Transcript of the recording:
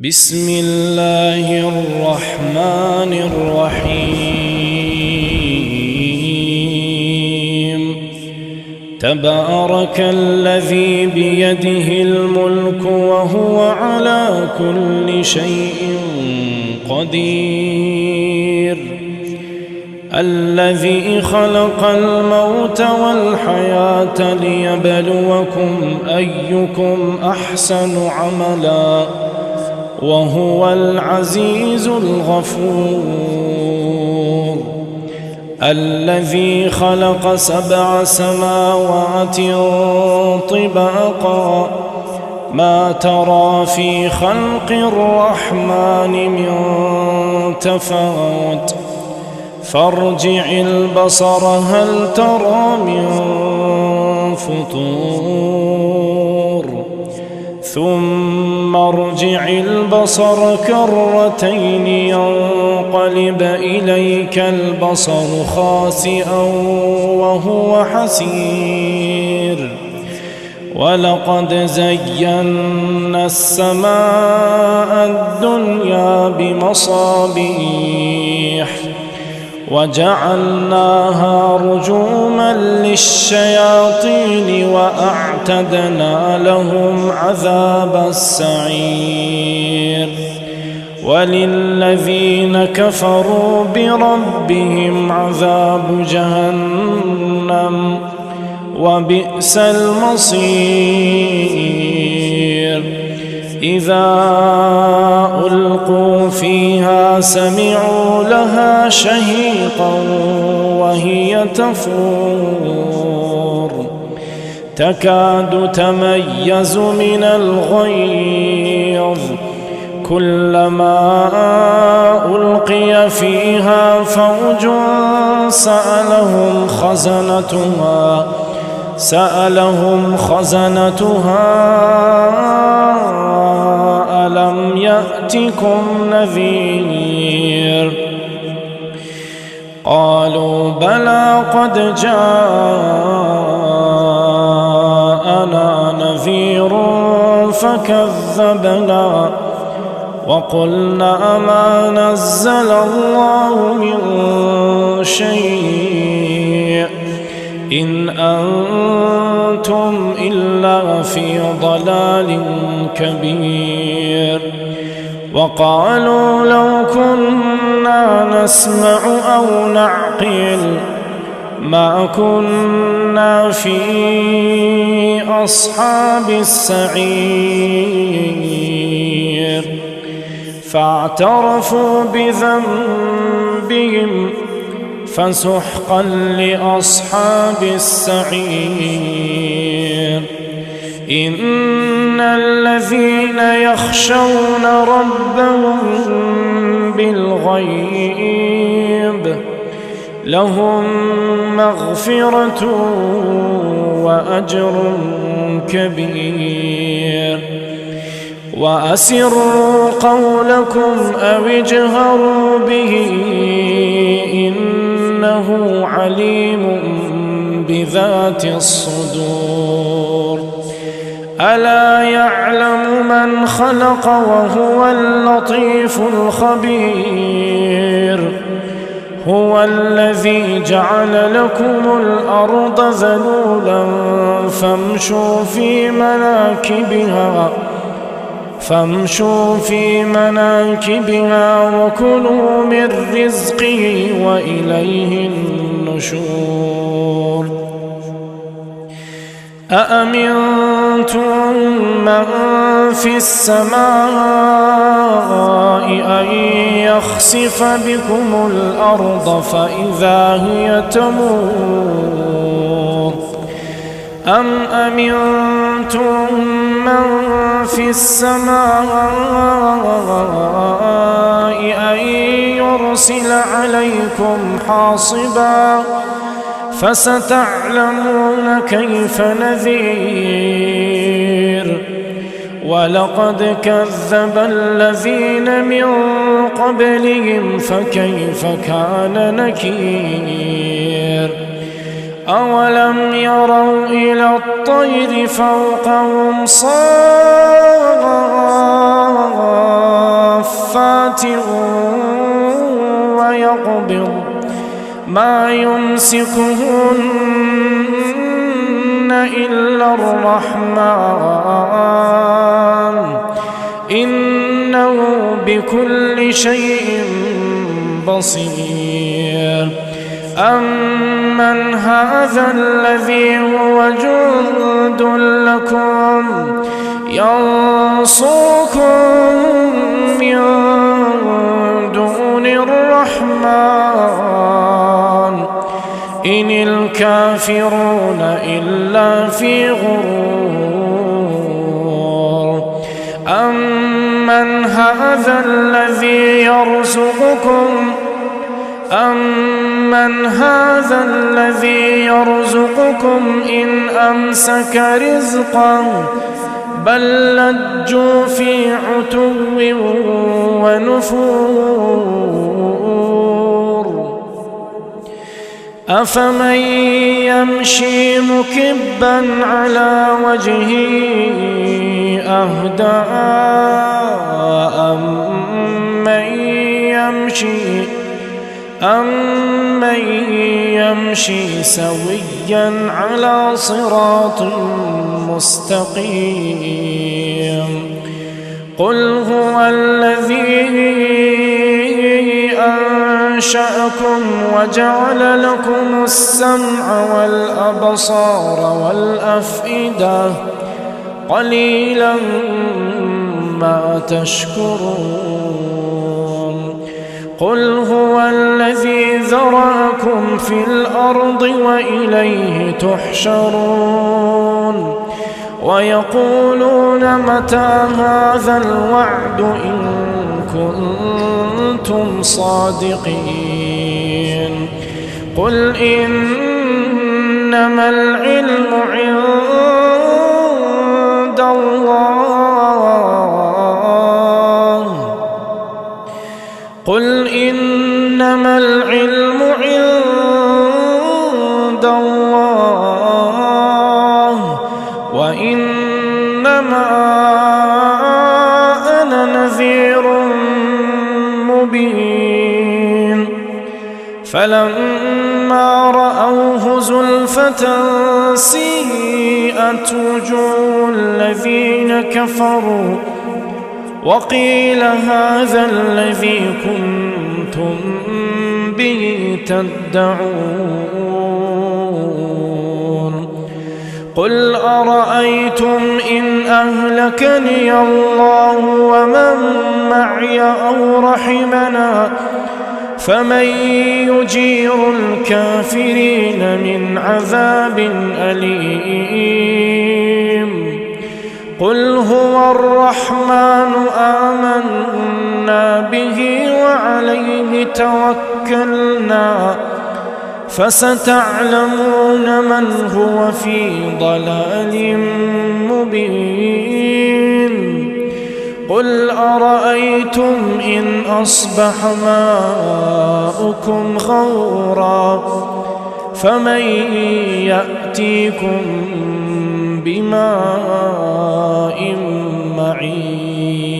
بسم الله الرحمن الرحيم تبارك الذي بيده الملك وهو على كل شيء قدير الذي خلق الموت والحياة ليبلوكم أيكم أحسن عملا وهو العزيز الغفور الذي خلق 7 سماوات طباقا ما ترى في خلق الرحمن من تفاوت فارجع البصر هل ترى من فطور ثم ارجع البصر كرتين ينقلب إليك البصر خاسئا وهو حسير ولقد زينا السماء الدنيا بمصابيح وجعلناها رجوما للشياطين وأعتدنا لهم عذاب السعير وللذين كفروا بربهم عذاب جهنم وبئس المصير إذا ألقوا فيها سمعوا لها شهيقا وهي تفور تكاد تميز من الغيظ كلما ألقي فيها فوج سألهم خزنتها ألم يأتكم نذير قالوا بلى قد جاءنا نذير فكذبنا وقلنا ما نزل الله من شيء إن أنتم إلا في ضلال كبير وقالوا لو كنا نسمع أو نعقل ما كنا في أصحاب السعير فاعترفوا بذنبهم فسحقا لأصحاب السعير إن الذين يخشون ربهم بالغيب لهم مغفرة وأجر كبير وأسروا قولكم أو اجهروا به إنه عليم بذات الصدور ألا يعلم من خلق وهو اللطيف الخبير هو الذي جعل لكم الأرض ذلولا فامشوا في مناكبها وكلوا من رزقه وإليه النشور أأمنتم من في السماء أن يخسف بكم الأرض فإذا هي تمور أم أمنتم من في السماء أن يرسل عليكم حاصبا فستعلمون كيف نذير ولقد كذب الذين من قبلهم فكيف كان نكير أولم يروا إلى الطير فوقهم صافات سماوات ويقبض ما يمسكهن إلا الرحمن إنه بكل شيء بصير. أمن هذا الذي هو جند لكم ينصركم من دون الرحمن إن الكافرون إلا في غرور. أمن هذا الذي يرزقكم إن أمسك رزقا بل لجوا في عتو ونفور. أفمن يمشي مكبا على وجهه أهدى أمن يمشي سويا على صراط مستقيم. قل هو الذي أنشأكم وجعل لكم السمع والأبصار والأفئدة قليلا ما تشكرون. قل هو الذي ذرأكم في الأرض وإليه تحشرون. ويقولون متى هذا الوعد إن كنتم صادقين. قل إنما العلم عند الله. قل إنما العلم عند الله وإنما أنا نذير مبين. فلما رأوه زلفة سيئت وجوه الذين كفروا وقيل هذا الذي كنتم به تدعون. قل أرأيتم إن أهلكني الله ومن معي أو رحمنا فمن يجير الكافرين من عذاب أليم. قل هو الرحمن آمنا به وعليه توكلنا فستعلمون من هو في ضلال مبين. قل أرأيتم إن أصبح ماؤكم غورا فمن يأتيكم بماء معين. قل هو الذي أنشأكم وجعل لكم السمع والأبصار والأفئدة قليلا ما تشكرون. قل هو الذي ذرأكم في الأرض وإليه تحشرون. ويقولون متى هذا الوعد إن كنتم صادقين. قل إنما العلم عند الله وإنما أنا نذير مبين. فلما رأوه زلفة سيئت وجوه الذين كفروا وقيل هذا الذي كنتم به تدعون. قل أرأيتم إن أهلكني الله ومن معي أو رحمنا فمن يجير الكافرين من عذاب أليم. قل هو الرحمن آمنا به وعليه توكلنا فستعلمون من هو في ضلال مبين. قل أرأيتم إن أصبح ماؤكم غورا فمن يأتيكم بماء معين.